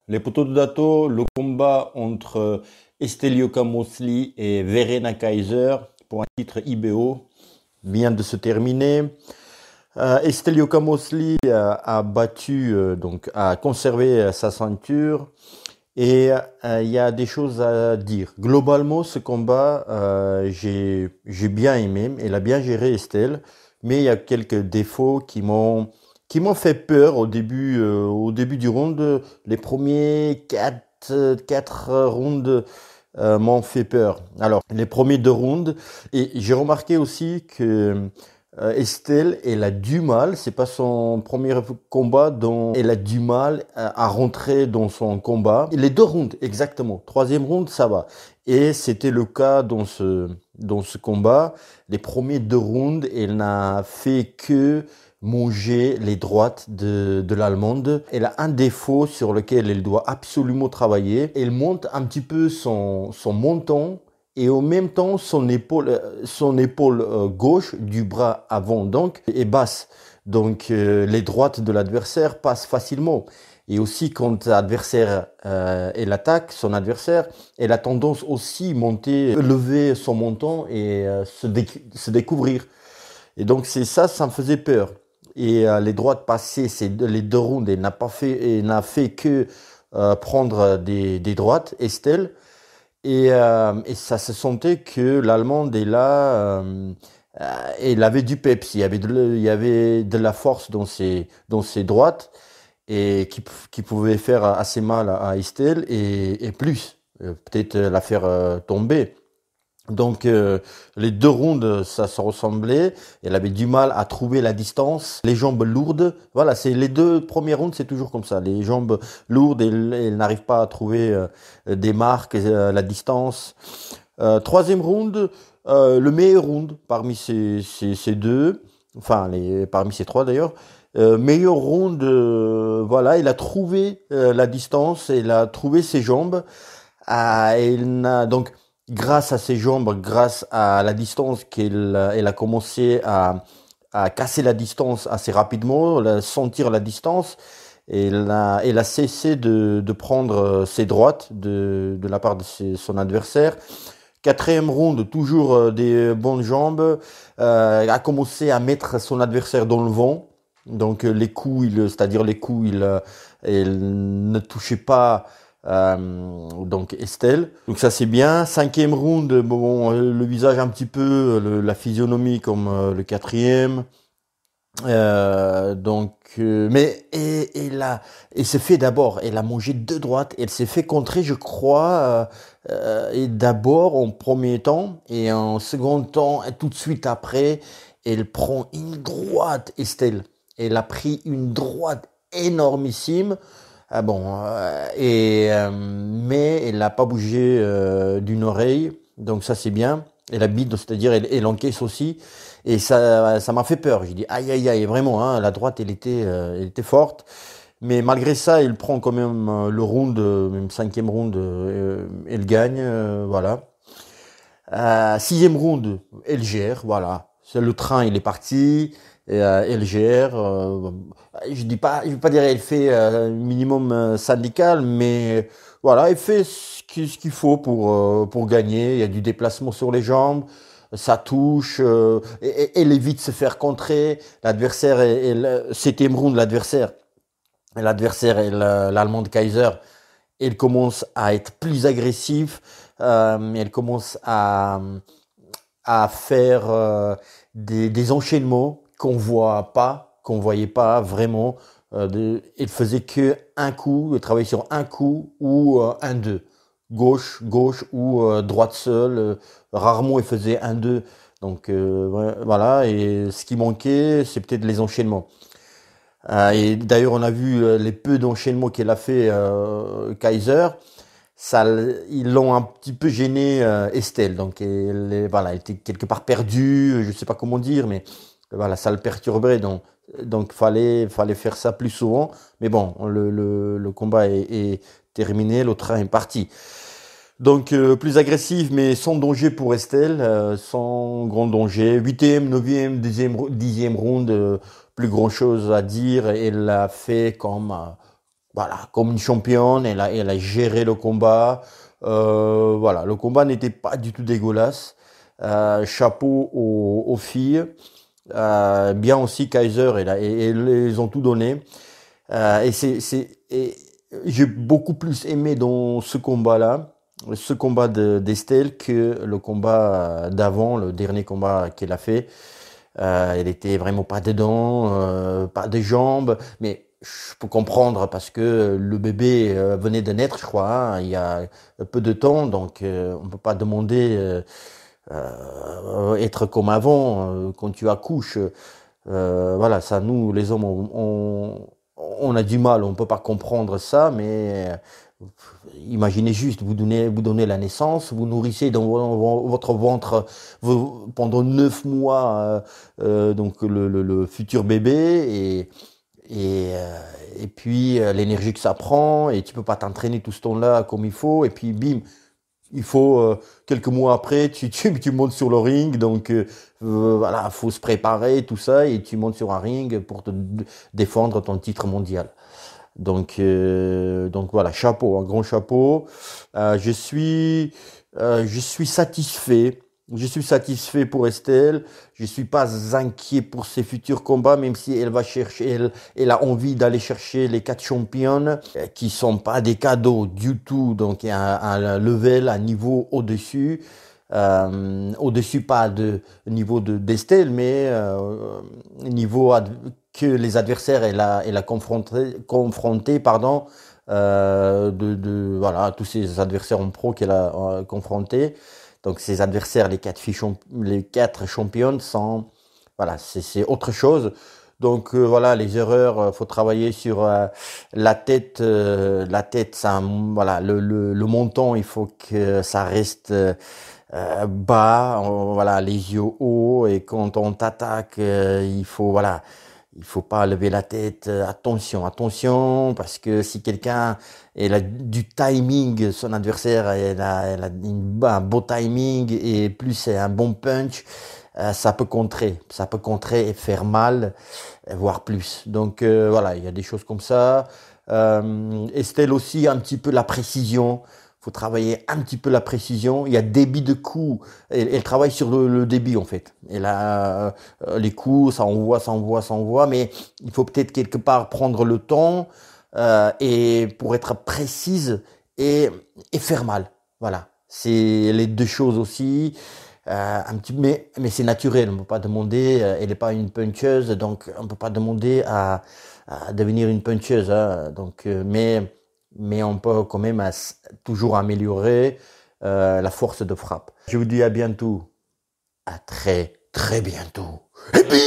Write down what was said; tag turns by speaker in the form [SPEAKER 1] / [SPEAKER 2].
[SPEAKER 1] Les poteaux de Dato, le combat entre Estelio Camosli et Verena Kaiser pour un titre IBO vient de se terminer. Estelio Camosli a battu, donc a conservé sa ceinture et il y a des choses à dire. Globalement, ce combat, j'ai bien aimé. Elle a bien géré Estelle, mais il y a quelques défauts qui m'ont fait peur au début du round. Les premiers quatre rounds m'ont fait peur. Alors, les premiers deux rounds, et j'ai remarqué aussi que Estelle, elle a du mal, c'est pas son premier combat, dont elle a du mal à rentrer dans son combat. Les deux rounds, exactement. Troisième round, ça va. Et c'était le cas dans ce combat. Les premiers deux rounds, elle n'a fait que manger les droites de l'Allemande. Elle a un défaut sur lequel elle doit absolument travailler. Elle monte un petit peu son menton et en même temps son épaule gauche du bras avant donc est basse. Donc les droites de l'adversaire passent facilement. Et aussi quand l'adversaire elle attaque son adversaire, elle a tendance aussi monter, lever son menton et se découvrir. Et donc c'est ça, ça me faisait peur. Et les droites passées, les deux rounds, elle n'a fait que prendre des droites, Estelle. Et ça se sentait que l'Allemande est là, elle avait du peps, il y avait de la force dans ses droites et qui pouvait faire assez mal à Estelle et plus, peut-être la faire tomber. Donc les deux rounds, ça se ressemblait. Elle avait du mal à trouver la distance, les jambes lourdes. Voilà, c'est les deux premiers rounds, c'est toujours comme ça. Les jambes lourdes, elle n'arrive pas à trouver des marques, la distance. Troisième round, le meilleur round parmi ces deux, enfin parmi ces trois d'ailleurs. Meilleur round, voilà, il a trouvé la distance, il a trouvé ses jambes. Donc grâce à ses jambes, grâce à la distance elle a commencé à casser la distance assez rapidement, sentir la distance. Et elle a cessé de prendre ses droites de la part de son adversaire. Quatrième round, toujours des bonnes jambes. A commencé à mettre son adversaire dans le vent. Donc les coups, c'est-à-dire les coups, il ne touchait pas donc Estelle. Donc ça c'est bien. Cinquième round, bon, le visage un petit peu, la physionomie comme le quatrième. Mais et s'est fait d'abord, elle a mangé deux droites, elle s'est fait contrer, je crois, et d'abord en premier temps et en second temps, et tout de suite après, elle prend une droite, Estelle. Elle a pris une droite énormissime. Ah bon, mais elle n'a pas bougé d'une oreille, donc ça c'est bien. Et la bite, c'est-à-dire elle encaisse aussi. Et ça m'a fait peur. J'ai dit aïe aïe aïe, vraiment, hein, la droite elle était forte. Mais malgré ça, il prend quand même le round, même cinquième round, elle gagne, voilà. Sixième round, elle gère, voilà. Le train, il est parti, et, elle gère. Je vais pas dire elle fait minimum syndical, mais voilà, elle fait ce qu'il faut pour gagner. Il y a du déplacement sur les jambes, ça touche, elle évite de se faire contrer. L'adversaire, septième round, l'Allemande Kaiser, elle commence à être plus agressive, elle commence à faire des enchaînements qu'on voyait pas vraiment. Elle faisait que un coup, elle travaillait sur un coup ou un deux, gauche ou droite seule. Rarement elle faisait un deux. Donc voilà. Et ce qui manquait, c'est peut-être les enchaînements. Et d'ailleurs, on a vu les peu d'enchaînements qu'elle a fait Kaiser. Ça, ils l'ont un petit peu gêné Estelle. Donc, voilà, elle était quelque part perdue. Je sais pas comment dire, mais voilà, ça le perturbait. Donc fallait faire ça plus souvent. Mais bon, le combat est terminé. Le train est parti. Donc plus agressif, mais sans danger pour Estelle, sans grand danger. Huitième, neuvième, dixième round, plus grand chose à dire. Elle l'a fait comme voilà, comme une championne, elle a géré le combat. Voilà, le combat n'était pas du tout dégueulasse. Chapeau aux filles. Bien aussi Kaiser, et ils ont tout donné. Et j'ai beaucoup plus aimé dans ce combat d'Estelle, que le combat d'avant, le dernier combat qu'elle a fait. Elle était vraiment pas dedans, pas des jambes, mais je peux comprendre parce que le bébé venait de naître, je crois, hein, il y a peu de temps, donc on peut pas demander être comme avant quand tu accouches. Voilà, ça, nous, les hommes, on a du mal, on peut pas comprendre ça, mais imaginez juste, vous donnez la naissance, vous nourrissez dans votre ventre pendant 9 mois, donc le futur bébé, et puis l'énergie que ça prend, et tu peux pas t'entraîner tout ce temps-là comme il faut, et puis bim, il faut quelques mois après, tu montes sur le ring, donc voilà, faut se préparer, tout ça, et tu montes sur un ring pour te défendre ton titre mondial. Donc voilà, chapeau, un grand chapeau. Je suis satisfait. Je suis satisfait pour Estelle. Je suis pas inquiet pour ses futurs combats, même si elle va chercher, elle a envie d'aller chercher les 4 championnes, qui sont pas des cadeaux du tout. Donc il y a un level, un niveau au-dessus. Au-dessus, pas de niveau d'Estelle, mais niveau que les adversaires elle a confronté, pardon, voilà, tous ces adversaires en pro qu'elle a confrontés. Donc ces adversaires, les 4 championnes sont, voilà, c'est autre chose. Donc voilà, les erreurs, faut travailler sur la tête, ça, voilà, le montant, il faut que ça reste bas, voilà, les yeux hauts, et quand on t'attaque, il faut pas lever la tête. Attention, parce que si quelqu'un elle a du timing, son adversaire, elle a un beau timing, et plus c'est un bon punch, ça peut contrer et faire mal, voire plus. Donc voilà, il y a des choses comme ça. Estelle aussi, un petit peu la précision. Faut travailler un petit peu la précision. Il y a débit de coups. Elle travaille sur le débit, en fait. Et là, les coups, ça envoie. Mais il faut peut-être quelque part prendre le temps, et pour être précise, et, et faire mal. Voilà. C'est les deux choses aussi. Mais c'est naturel. On peut pas demander. Elle n'est pas une puncheuse, donc on peut pas demander à devenir une puncheuse, hein. Donc, mais on peut quand même toujours améliorer la force de frappe. Je vous dis à bientôt. À très, très bientôt. Et puis